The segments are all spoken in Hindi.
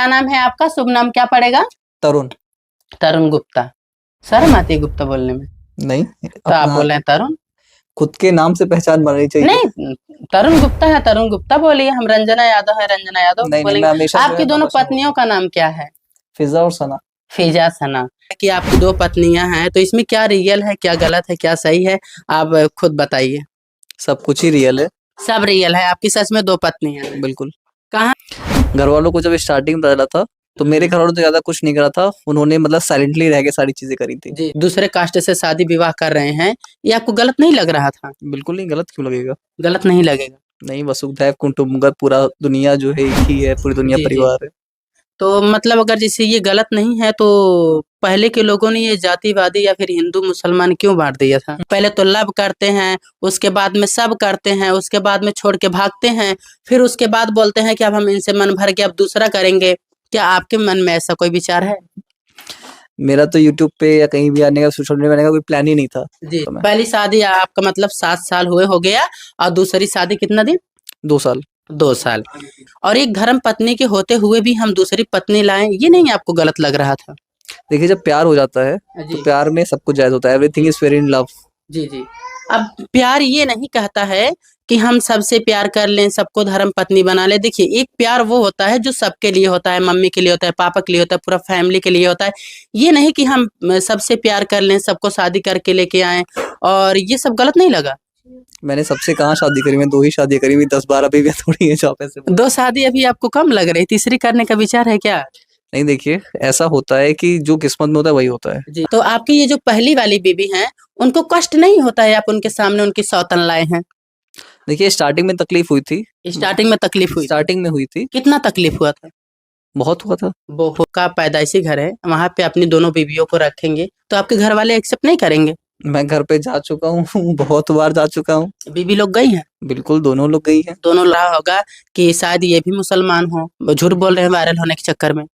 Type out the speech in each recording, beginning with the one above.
क्या नाम है आपका? शुभ नाम क्या पड़ेगा? तरुण। तरुण गुप्ता। शर्म आती है गुप्ता बोलने में? नहीं, तो आप बोल रहे हैं तरुण? खुद के नाम से पहचान बननी चाहिए। नहीं, तरुण गुप्ता है, तरुण गुप्ता बोलिए। हम रंजना यादव है, रंजना यादव नहीं, बोलेंगे। मैं हमेशा जो आपकी है दोनों प्रोफेशनल पत्नियों का नाम क्या है? फिजा और सना। फिजा, सना। कि आपकी दो पत्नियां हैं, तो इसमें क्या रियल है, क्या गलत है, क्या सही है, आप खुद बताइए। सब कुछ ही रियल है। सब रियल है। आपकी सच में दो पत्नियां हैं? बिल्कुल। कहाँ? घर वालों को जब स्टार्टिंग में पता था तो मेरे घर वालों तो ज्यादा कुछ नहीं करा था, उन्होंने मतलब साइलेंटली रह के सारी चीजें करी थी। जी, दूसरे कास्ट से शादी विवाह कर रहे हैं, ये आपको गलत नहीं लग रहा था? बिल्कुल नहीं, गलत क्यों लगेगा? गलत नहीं लगेगा। नहीं, वसुधैव कुटुंबकम, पूरा दुनिया जो है एक ही है, पूरी दुनिया जी जी। परिवार है। तो मतलब अगर जैसे ये गलत नहीं है तो पहले के लोगों ने ये जातिवादी या फिर हिंदू मुसलमान क्यों बांट दिया था? पहले तो लव करते हैं, उसके बाद में सब करते हैं, उसके बाद में छोड़ के भागते हैं, फिर उसके बाद बोलते हैं कि अब हम इनसे मन भर के अब दूसरा करेंगे। क्या आपके मन में ऐसा कोई विचार है? मेरा तो यूट्यूब पे या कहीं भी आने का, सोशल मीडिया में आने का कोई प्लान ही नहीं था। जी, तो मैं पहली शादी आपका मतलब 7 साल हुए हो गया, और दूसरी शादी कितना दिन? 2 साल। 2 साल। और एक धर्म पत्नी के होते हुए भी हम दूसरी पत्नी लाएं, ये नहीं आपको गलत लग रहा था? देखिए, जब प्यार हो जाता है जी तो प्यार में सब कुछ जायज होता है। Everything is fair in love. जी जी। अब प्यार ये नहीं कहता है कि हम सबसे प्यार कर लें, सबको धर्म पत्नी बना ले। देखिए, एक प्यार वो होता है जो सबके लिए होता है, मम्मी के लिए होता है, पापा के लिए होता है, पूरा फैमिली के लिए होता है। ये नहीं कि हम सबसे प्यार कर लें, सबको शादी करके लेके आए। और ये सब गलत नहीं लगा? मैंने सबसे कहाँ शादी करी, मैं 2 ही शादी करी, मैं 10-12 बीवियां थोड़ी है जहाँ पैसे। 2 शादी अभी आपको कम लग रही, तीसरी करने का विचार है क्या? नहीं, देखिए, ऐसा होता है कि जो किस्मत में होता है वही होता है। जी, तो आपकी ये जो पहली वाली बीबी हैं, उनको कष्ट नहीं होता है आप उनके सामने उनकी सौतन लाए हैं? देखिए, स्टार्टिंग में तकलीफ हुई थी। स्टार्टिंग में तकलीफ हुई? स्टार्टिंग में हुई थी। कितना तकलीफ हुआ था? बहुत हुआ था। वो का पैदाइशी घर है, वहां पे अपनी दोनों बीवियों को रखेंगे तो आपके घर वाले एक्सेप्ट नहीं करेंगे? मैं घर पे जा चुका हूँ बहुत बार जा चुका हूँ। बीबी लोग गई हैं? बिल्कुल, दोनों लोग गई हैं। दोनों रहा होगा कि शायद ये भी मुसलमान हो, वो झूठ बोल रहे हैं वायरल होने के चक्कर में।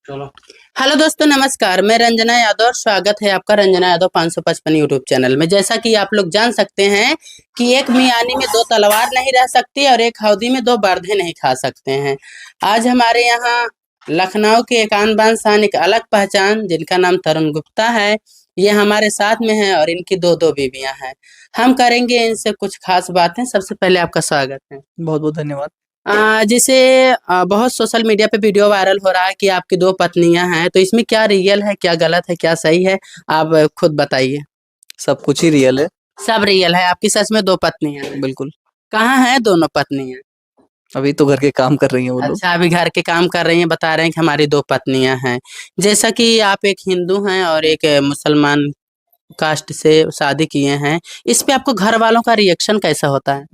चलो। हेलो दोस्तों, नमस्कार। मैं रंजना यादव और स्वागत है आपका रंजना यादव 555 यूट्यूब चैनल में। जैसा कि आप लोग जान सकते हैं कि एक मियानी में 2 तलवार नहीं रह सकती और एक हौदी में 2 बर्दे नहीं खा सकते हैं। आज हमारे यहाँ लखनऊ के एक आन बान शान, एक अलग पहचान, जिनका नाम तरुण गुप्ता है, ये हमारे साथ में है और इनकी 2 बीवियां हैं। हम करेंगे इनसे कुछ खास बातें। सबसे पहले आपका स्वागत है। बहुत बहुत धन्यवाद। जैसे बहुत सोशल मीडिया पे वीडियो वायरल हो रहा है कि आपकी 2 पत्नियां हैं, तो इसमें क्या रियल है, क्या गलत है, क्या सही है, आप खुद बताइए। सब कुछ ही रियल है। सब रियल है। आपकी सच में 2 पत्नियां हैं? बिल्कुल। कहाँ हैं दोनों पत्नियां? अभी तो घर के काम कर रही हैं वो लोग। अच्छा, अभी घर के काम कर रही हैं, बता रहे हैं कि हमारी 2 पत्नियां हैं। जैसा कि आप एक हिंदू हैं और एक मुसलमान कास्ट से शादी किए हैं, इस पे आपको घर वालों का रिएक्शन कैसा होता है?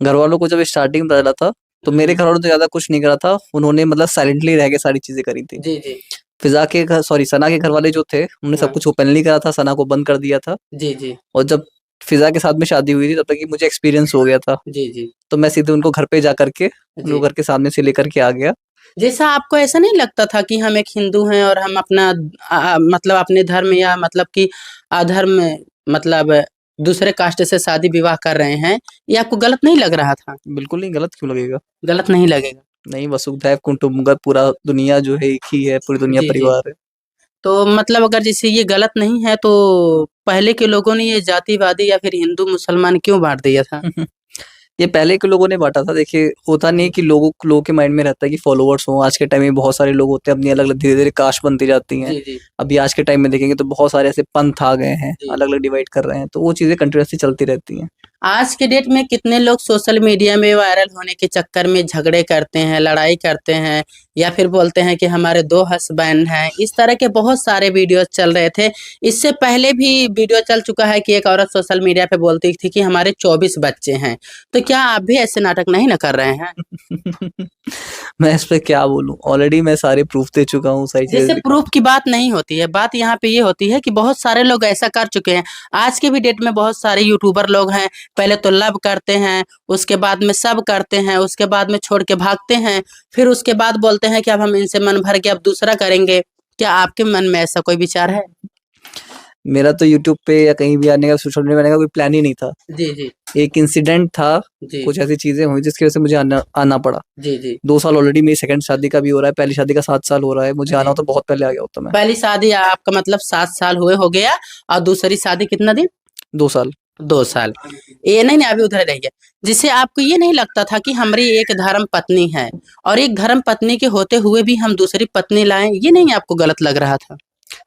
घर वालों को जब स्टार्टिंग में पता था तो मेरे घर वालों तो ज्यादा कुछ नहीं करा था, उन्होंने मतलब साइलेंटली रह के सारी चीजें करी थी। जी जी। फिजा के घर, सॉरी, सना के घर वाले जो थे, उन्होंने सब कुछ ओपनली करा था, सना को बंद कर दिया था। जी जी। और जब फिजा के साथ में शादी हुई थी तब तक कि मुझे एक्सपीरियंस हो गया था, जी जी। तो मैं सीधे उनको घर पे जा करके उनको घर के सामने से लेकर के आ गया। जैसा आपको ऐसा नहीं लगता था कि हम एक हिंदू हैं और हम अपना मतलब अपने धर्म या मतलब कि अधर्म, मतलब दूसरे कास्ट से शादी विवाह कर रहे हैं, ये आपको गलत नहीं लग रहा था? बिल्कुल नहीं, गलत क्यों लगेगा? गलत नहीं लगेगा। नहीं, वसुधैव कुटुंबकम, पूरा दुनिया जो है एक ही है, पूरी दुनिया जी जी। परिवार है। तो मतलब अगर जैसे ये गलत नहीं है तो पहले के लोगों ने ये जातिवादी या फिर हिंदू मुसलमान क्यों बांट दिया था? ये पहले के लोगों ने बांटा था। देखिए, होता नहीं है कि लोगों के माइंड में रहता है कि फॉलोअर्स हों। आज के टाइम में बहुत सारे लोग होते हैं, अपनी अलग अलग धीरे धीरे कास्ट बनती जाती हैं। जी जी। अभी आज के टाइम में देखेंगे तो बहुत सारे ऐसे पंथ आ गए हैं, जी। अलग अलग डिवाइड कर रहे हैं, तो वो चीजें कंटिन्यूसली चलती रहती हैं। आज के डेट में कितने लोग सोशल मीडिया में वायरल होने के चक्कर में झगड़े करते हैं, लड़ाई करते हैं, या फिर बोलते हैं कि हमारे 2 हस्बैंड हैं। इस तरह के बहुत सारे वीडियो चल रहे थे। इससे पहले भी वीडियो चल चुका है कि एक औरत सोशल मीडिया पे बोलती थी कि हमारे 24 बच्चे हैं। तो क्या आप भी ऐसे नाटक नहीं न कर रहे हैं? मैं इस पे क्या बोलूं, ऑलरेडी मैं सारे प्रूफ दे चुका हूँ, सारी जैसे चीजें। प्रूफ की बात नहीं होती है, बात यहाँ पे ये होती है कि बहुत सारे लोग ऐसा कर चुके हैं। आज के भी डेट में बहुत सारे यूट्यूबर लोग हैं, पहले तो लव करते हैं, उसके बाद में सब करते हैं, उसके बाद में छोड़ के भागते हैं, फिर उसके बाद बोलते हैं कि अब हम इनसे मन भर के अब दूसरा करेंगे। क्या आपके मन में ऐसा कोई विचार है? मेरा तो यूट्यूब पे या कहीं भी आने का, सोशल मीडिया में आने का कोई प्लान ही नहीं था। जी जी। एक इंसिडेंट था, जी कुछ ऐसी चीजें हुई जिसकी वजह से मुझे आना पड़ा। जी जी 2 साल ऑलरेडी, मेरी सेकंड शादी का भी हो रहा है, पहली शादी का 7 साल हो रहा है, मुझे जी। आना होता बहुत पहले आ गया होता मैं। पहली शादी आपका मतलब 7 साल हुए हो गया, और दूसरी शादी कितना दिन? 2 साल। 2 साल। ये नहीं नहीं, अभी उधर रहिए। जिससे आपको ये नहीं लगता था कि हमारी एक धर्म पत्नी है, और एक धर्म पत्नी के होते हुए भी हम दूसरी पत्नी लाएं, ये नहीं आपको गलत लग रहा था?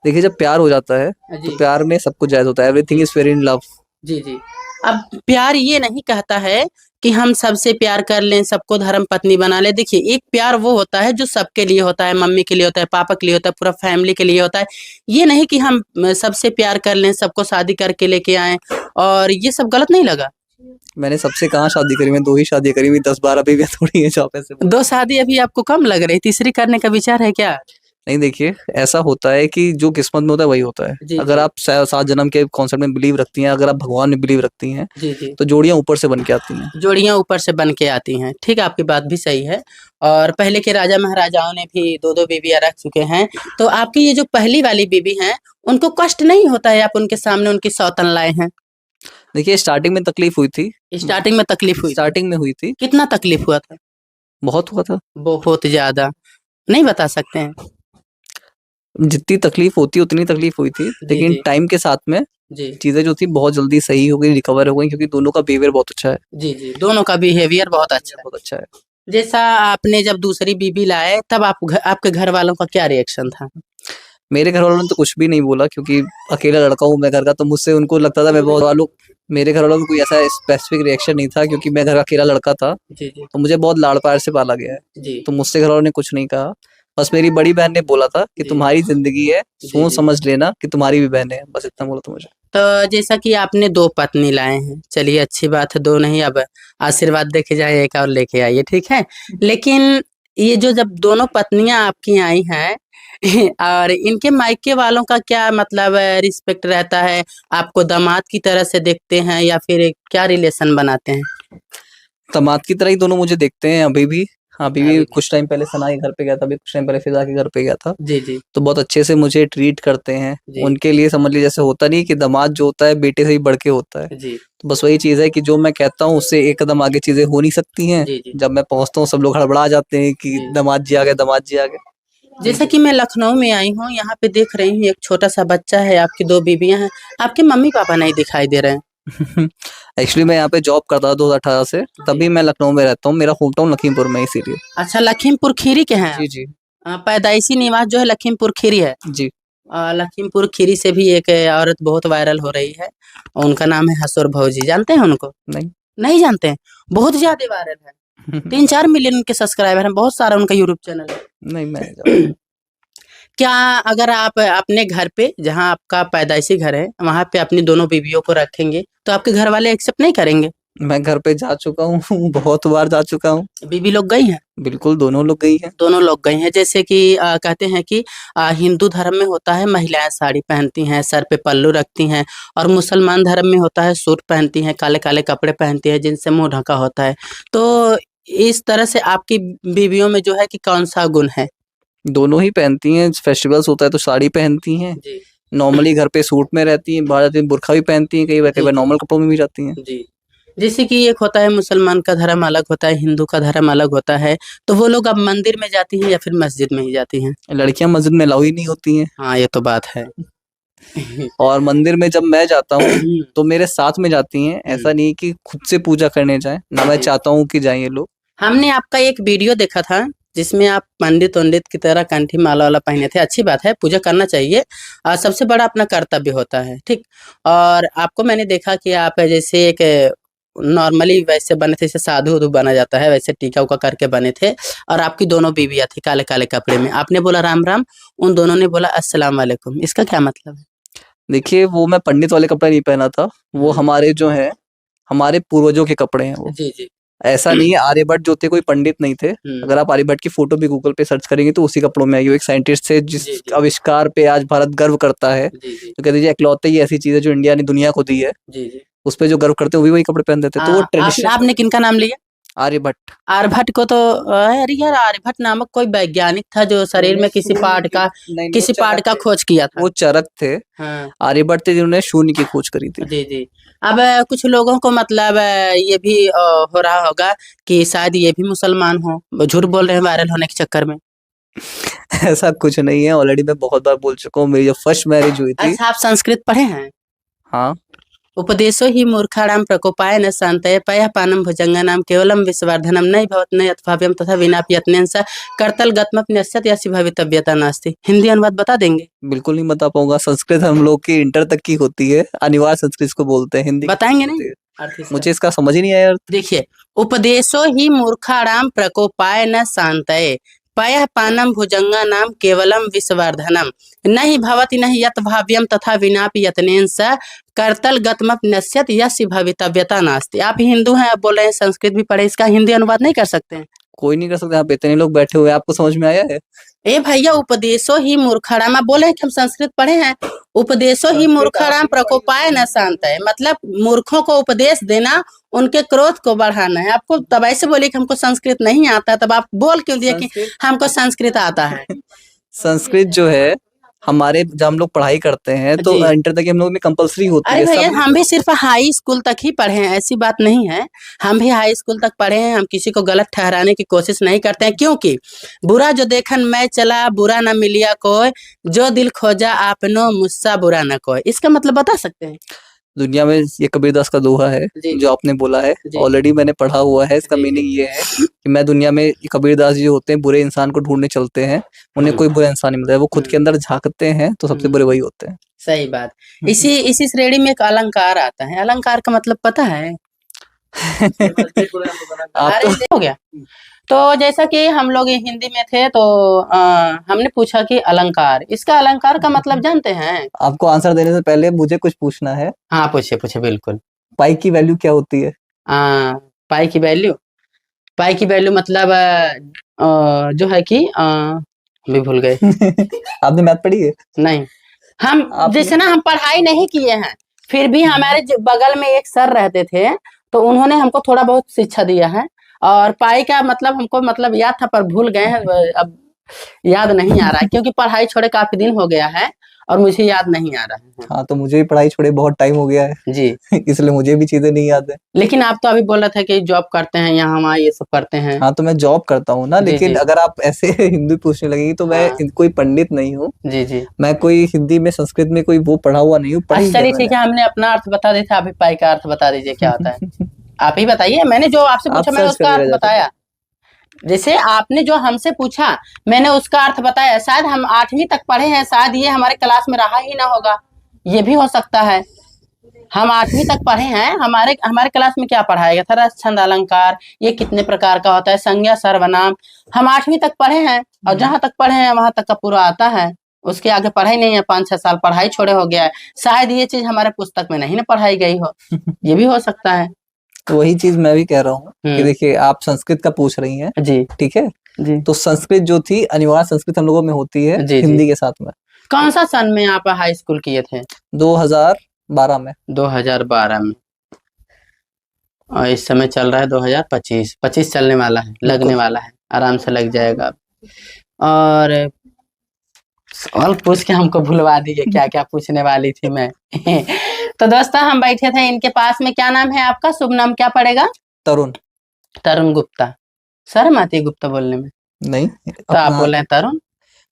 देखिए, जब प्यार हो जाता है तो जी प्यार में सब कुछ जायज होता है, everything is fair in love. जी जी। अब प्यार ये नहीं कहता है कि हम सबसे प्यार कर लें, सबको धर्म पत्नी बना ले। देखिए, एक प्यार वो होता है जो सबके लिए होता है, मम्मी के लिए होता है, पापा के लिए होता है, पूरा फैमिली के लिए होता है। ये नहीं कि हम सबसे प्यार कर लें, सबको शादी करके लेके आए, और ये सब गलत नहीं लगा? मैंने सबसे कहाँ शादी करी, मैं 2 ही शादी करी, 10-12 बीवियां थोड़ी है जो आप ऐसे 2 शादी अभी आपको कम लग रही, तीसरी करने का विचार है क्या? नहीं। देखिए, ऐसा होता है कि जो किस्मत में होता है वही होता है। जी अगर जी आप 7 जन्म के कॉन्सेप्ट में बिलीव रखती हैं, अगर आप भगवान में बिलीव रखती हैं, जी जी। तो जोड़ियां ऊपर से बन के आती हैं। जोड़ियां ऊपर से बन के आती हैं, ठीक है, आपकी बात भी सही है। और पहले के राजा महाराजाओं ने भी 2-2 बीवियां रख चुके हैं। तो आपकी ये जो पहली वाली बीवी हैं, उनको कष्ट नहीं होता है आप उनके सामने उनकी सौतन लाए हैं? देखिए, स्टार्टिंग में तकलीफ हुई थी। स्टार्टिंग में तकलीफ हुई थी? स्टार्टिंग में हुई थी, कितना तकलीफ हुआ था? बहुत हुआ था। बहुत ज्यादा? नहीं बता सकते हैं? जितनी तकलीफ होती है उतनी तकलीफ हुई थी, जी लेकिन जी टाइम के साथ में जी चीजें जो थी बहुत जल्दी सही हो गई, रिकवर हो गई, क्योंकि दोनों का बिहेवियर बहुत अच्छा है। जी जी। दोनों का बिहेवियर बहुत अच्छा है। बहुत अच्छा है। जैसा आपने जब दूसरी बीबी लाए, तब आपके घर वालों का क्या रिएक्शन था? मेरे घर वालों ने तो कुछ भी नहीं बोला, क्योंकि अकेला लड़का हूँ मैं घर का, तो मुझसे उनको लगता था मैं बहुत वालों मेरे घर वालों में कोई ऐसा स्पेसिफिक रिएक्शन नहीं था, क्योंकि मैं घर का अकेला लड़का था, जी जी तो मुझे बहुत लाड़ प्यार से पाला गया है। जी तो मुझसे घर वालों ने कुछ नहीं कहा। बस मेरी बड़ी बहन ने बोला था कि जी तुम्हारी जिंदगी है, जी सोच जी। समझ लेना कि तुम्हारी भी बहन है, बस इतना बोला था मुझे। तो जैसा कि आपने 2 पत्नी लाए हैं, चलिए अच्छी बात है, 2 नहीं, अब आशीर्वाद देके जाए, एक और लेके आइए, ठीक है। लेकिन ये जो जब दोनों पत्नियां आपकी आई हैं और इनके मायके वालों का क्या मतलब रिस्पेक्ट रहता है? आपको दामाद की तरह से देखते हैं, या फिर क्या रिलेशन बनाते हैं? दामाद की तरह ही दोनों मुझे देखते हैं अभी भी। हाँ, अभी अभी भी भी। कुछ टाइम पहले सना के घर पे गया था, अभी कुछ टाइम पहले फिजा के घर पे गया था, जी जी तो बहुत अच्छे से मुझे ट्रीट करते हैं। जी उनके लिए समझ लीजिए, जैसे होता नहीं कि दामाद जो होता है बेटे से ही बढ़ के होता है, जी तो बस वही चीज है कि जो मैं कहता हूँ उससे एक कदम आगे चीजें हो नहीं सकती हैं। जी जी जब मैं पहुंचता हूँ सब लोग हड़बड़ा जाते हैं कि जी। दामाद जी आ गए, दामाद जी आ गए। जैसा कि मैं लखनऊ में आई हूँ, यहाँ पे देख रही हूँ एक छोटा सा बच्चा है, आपकी 2 बीबियां हैं, आपके मम्मी पापा नहीं दिखाई दे रहे हैं। एक्चुअली मैं यहाँ पे जॉब करता था 2018 से, तभी मैं लखनऊ में रहता हूँ, मेरा होम टाउन लखीमपुर में है, इसीलिए। अच्छा, लखीमपुर खीरी के हैं जी आप? जी पैदाइशी निवास जो है लखीमपुर खीरी है। जी। लखीमपुर खीरी से भी एक औरत बहुत वायरल हो रही है, और उनका नाम है हसूर भौजी, जानते हैं उनको? नहीं। नहीं जानते हैं? बहुत ज्यादा वायरल है, 3-4 मिलियन के सब्सक्राइबर हैं, बहुत सारा उनका यूट्यूब चैनल नहीं, मैं है। क्या अगर आप अपने घर पे, जहाँ आपका पैदाइशी घर है, वहां पे अपनी दोनों बीवियों को रखेंगे, तो आपके घर वाले एक्सेप्ट नहीं करेंगे? मैं घर पे जा चुका हूँ बहुत बार जा चुका हूँ। बीबी लोग गई हैं? बिल्कुल, दोनों लोग गई हैं। दोनों लोग गई हैं। जैसे कि कहते हैं कि हिंदू धर्म में होता है महिलाएं साड़ी पहनती हैं, सर पे पल्लू रखती हैं, और मुसलमान धर्म में होता है सूट पहनती हैं, काले काले कपड़े पहनती हैं, जिनसे मुंह ढका होता है। तो इस तरह से आपकी बीवियों में जो है कि कौन सा गुण है? दोनों ही पहनती हैं, फेस्टिवल्स होता है तो साड़ी पहनती हैं, जी नॉर्मली घर पे सूट में रहती हैं, बाहर जाती हैं बुर्खा भी पहनती हैं, कई जी बार जी नॉर्मल कपड़ों में भी जाती हैं। जी। जैसे कि एक होता है मुसलमान का धर्म अलग होता है, हिंदू का धर्म अलग होता है, तो वो लोग अब मंदिर में जाती हैं या फिर मस्जिद में ही जाती हैं? लड़कियां मस्जिद में अलाउ ही नहीं होती हैं, हाँ, ये तो बात है। और मंदिर में जब मैं जाता हूँ तो मेरे साथ में जाती हैं। ऐसा नहीं कि खुद से पूजा करने जाएं, ना मैं जी। चाहता हूँ कि जाएं ये लोग। हमने आपका एक वीडियो देखा था, जिसमें आप पंडित वंडित की तरह कंठी माला वाला पहने थे। अच्छी बात है, पूजा करना चाहिए, सबसे बड़ा अपना कर्तव्य होता है, ठीक। और आपको मैंने देखा कि आप जैसे एक नॉर्मली वैसे बने थे, जैसे साधु उधु बना जाता है, वैसे टीका उका करके बने थे, और आपकी दोनों बीवियां थी काले काले कपड़े में। आपने बोला राम राम, उन दोनों ने बोला अस्सलाम वालेकुम, इसका क्या मतलब है? देखिए, वो मैं पंडित वाले कपड़े नहीं पहना था, वो हमारे जो है हमारे पूर्वजों के कपड़े हैं वो। जी जी ऐसा नहीं है, आर्यभट्ट जो थे कोई पंडित नहीं थे। अगर आप आर्यभट्ट की फोटो भी गूगल पे सर्च करेंगे तो उसी कपड़ों में आएगी। वो एक साइंटिस्ट थे जिस जी जी आविष्कार पे आज भारत गर्व करता है। जी जी तो कह दीजिए इकलौते ही ऐसी चीज है जो इंडिया ने दुनिया को दी है, जी जी। उस पे जो गर्व करते हैं वो भी वही कपड़े पहनते थे। तो वो ट्रेडिशन। आपने किनका नाम लिया? आर्यभट्ट। आर्यभट्ट को तो अरे यार, आर्यभट्ट नामक कोई वैज्ञानिक था जो शरीर में किसी पार्ट का नहीं, वो किसी पार्ट चरक का थे। खोज किया था। वो चरक थे। हाँ आर्यभट्ट थे जिन्होंने शून्य की खोज करी थी। जी जी। अब कुछ लोगों को मतलब ये भी हो रहा होगा कि शायद ये भी मुसलमान हो, वो झूठ बोल रहे हैं वायरल होने के चक्कर में। ऐसा कुछ नहीं है, ऑलरेडी मैं बहुत बार बोल चुका हूँ। मेरी जब फर्स्ट मैरिज हुई थी। अच्छा, आप संस्कृत पढ़े हैं? हाँ। उपदेशो हि मूर्खाणाम प्रकोपाय न शांतये पयः पानम भुजंगानाम केवलम विश्ववर्धनम नहि भवत न यथाभव्यम तथा विनापि यत्नेन स कर्तल गतमपि नश्यत यस्य भवितव्यता नास्ति। हिंदी अनुवाद बता देंगे? बिल्कुल नहीं बता पाऊंगा। संस्कृत हम लोग की इंटर तक की होती है, अनिवार्य संस्कृत को बोलते हैं, हिंदी बताएंगे होती नहीं है। अर्थ इसका? मुझे इसका समझ ही नहीं आया। देखिए, उपदेशो ही मूर्खाणाम प्रकोपाय न शांतये पयः पानम भुजंगानाम केवलम विश्ववर्धनम नहि भवति नहि यत भाव्यम तथा विनापि यत्नेन स कर्तल गतमपि नश्यत यस्य भवितव्यता नास्ति। आप हिंदू हैं, आप बोल रहे हैं संस्कृत भी पढ़े, इसका हिंदी अनुवाद नहीं कर सकते हैं? कोई नहीं कर सकता। यहाँ पे इतने लोग बैठे हुए हैं, आपको समझ में आया है? ए भैया, उपदेशो ही मूर्खाणाम, आप बोले हैं कि हम संस्कृत पढ़े हैं। उपदेशो ही मूर्खाणाम प्रकोपाय न शांतये, मतलब मूर्खों को उपदेश देना, उनके क्रोध को बढ़ाना है। आपको तब ऐसे बोले कि हमको संस्कृत नहीं आता, तब आप बोल क्यों दिए कि हमको संस्कृत आता है? संस्कृत जो है हमारे, जब हम लोग पढ़ाई करते हैं तो जी। इंटर तक हम लोग में कंपलसरी होती अरे है। भैया, सब हम भी सिर्फ हाई स्कूल तक ही पढ़े हैं, ऐसी बात नहीं है। हम भी हाई स्कूल तक पढ़े हैं। हम किसी को गलत ठहराने की कोशिश नहीं करते हैं, क्योंकि बुरा जो देखन मैं चला बुरा न मिलिया कोई, जो दिल खोजा आपनो मुझसा बुरा न कोई। इसका मतलब बता सकते हैं? दुनिया में ये कबीरदास का दोहा है जी जो आपने बोला है, जी। ऑलरेडी मैंने पढ़ा हुआ है। इसका जी, मीनिंग ये है कि मैं दुनिया में, कबीरदास जी होते हैं बुरे इंसान को ढूंढने चलते हैं, उन्हें कोई बुरा इंसान नहीं मिलता है। वो खुद के अंदर झांकते हैं तो सबसे बुरे वही होते हैं। सही बात। इसी श्रेणी में एक अलंकार आता है। अलंकार का मतलब पता है? आप अरे तो हो गया। तो जैसा कि हम लोग हिंदी में थे तो हमने पूछा कि अलंकार, इसका अलंकार का मतलब जानते हैं? आपको आंसर देने से पहले मुझे कुछ पूछना है। हाँ पूछिए पूछिए, बिल्कुल। पाई की वैल्यू क्या होती है? पाई की वैल्यू, पाई की वैल्यू मतलब जो है कि भी भूल गए। आपने मैथ पढ़ी है? नहीं, हम जैसे ना, हम पढ़ाई नहीं किए हैं, फिर भी हमारे बगल में एक सर रहते थे, तो उन्होंने हमको थोड़ा बहुत शिक्षा दिया है। और पाई का मतलब हमको मतलब याद था, पर भूल गए हैं। अब याद नहीं आ रहा है, क्योंकि पढ़ाई छोड़े काफी दिन हो गया है और मुझे याद नहीं आ रहा है। हाँ, तो मुझे भी पढ़ाई छोड़े बहुत टाइम हो गया है जी। इसलिए मुझे भी चीजें नहीं याद है। लेकिन आप तो अभी बोल रहे थे कि जॉब करते हैं, यहाँ वहाँ ये सब करते हैं। हाँ, तो मैं जॉब करता हूँ ना, जी, लेकिन जी। अगर आप ऐसे हिंदी पूछने लगेंगी तो मैं हाँ। कोई पंडित नहीं हूँ। जी जी। मैं कोई हिंदी में, संस्कृत में कोई वो पढ़ा हुआ नहीं हूँ। पढ़ी अच्छा है चलिए मैंने। ठीक है, हमने अपना अर्थ बता दिया था, अभी पाई का अर्थ बता दीजिए क्या होता है। आप ही बताइए, मैंने जो आपसे आप पूछा मैंने सर्च उसका करिएगा अर्थ जाके। बताया। जैसे आपने जो हमसे पूछा, मैंने उसका अर्थ बताया। शायद हम 8वीं तक पढ़े हैं, शायद ये हमारे क्लास में रहा ही ना होगा, ये भी हो सकता है। हम 8वीं तक पढ़े हैं, हमारे हमारे क्लास में क्या पढ़ाएगा था? रस छंद अलंकार, ये कितने प्रकार का होता है, संज्ञा सर्वनाम, हम 8वीं तक पढ़े हैं। और जहां तक पढ़े हैं वहां तक का पूरा आता है। उसके आगे पढ़ाई नहीं है, 5-6 साल पढ़ाई छोड़े हो गया है। शायद ये चीज हमारे पुस्तक में नहीं ना पढ़ाई गई हो, ये भी हो सकता है। तो वही चीज मैं भी कह रहा हूँ कि देखिए, आप संस्कृत का पूछ रही हैं, जी ठीक है? जी। तो संस्कृत जो थी, अनिवार्य संस्कृत हम लोगों में होती है जी, जी। हिंदी के साथ में। कौन सा सन में आप हाई स्कूल किए थे? 2012 में। 2012 में। और इस समय चल रहा है 2025, 25 चलने वाला है, लगने वाला है, आराम से लग जाएगा। और सवाल पूछ के हमको भुलवा दीजिए, क्या क्या पूछने वाली थी मैं। तो दोस्तों, हम बैठे थे इनके पास में। क्या नाम है आपका? शुभ नाम क्या पड़ेगा? तरुण। तरुण गुप्ता। शर्म आती है गुप्ता बोलने में? नहीं, तो आप बोल रहे हैं तरुण?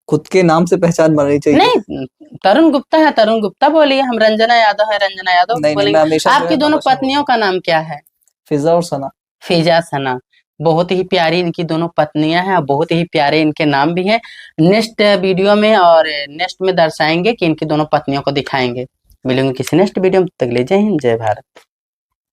खुद के नाम से पहचान बननी चाहिए। नहीं, तरुण गुप्ता है, तरुण गुप्ता बोलिए। हम रंजना यादव है, रंजना यादव नहीं, बोलेंगे। मैं हमेशा आपकी दोनों पत्नियों का नाम क्या है? फिजा और सना। फिजा सना। बहुत ही प्यारी इनकी दोनों पत्नियां हैं, बहुत ही प्यारे इनके नाम भी हैं। नेक्स्ट वीडियो में और नेक्स्ट में दर्शाएंगे कि इनकी दोनों पत्नियों को दिखाएंगे। मिलेंगे किसी नेक्स्ट वीडियो में, तक ले जय हिंद जय भारत।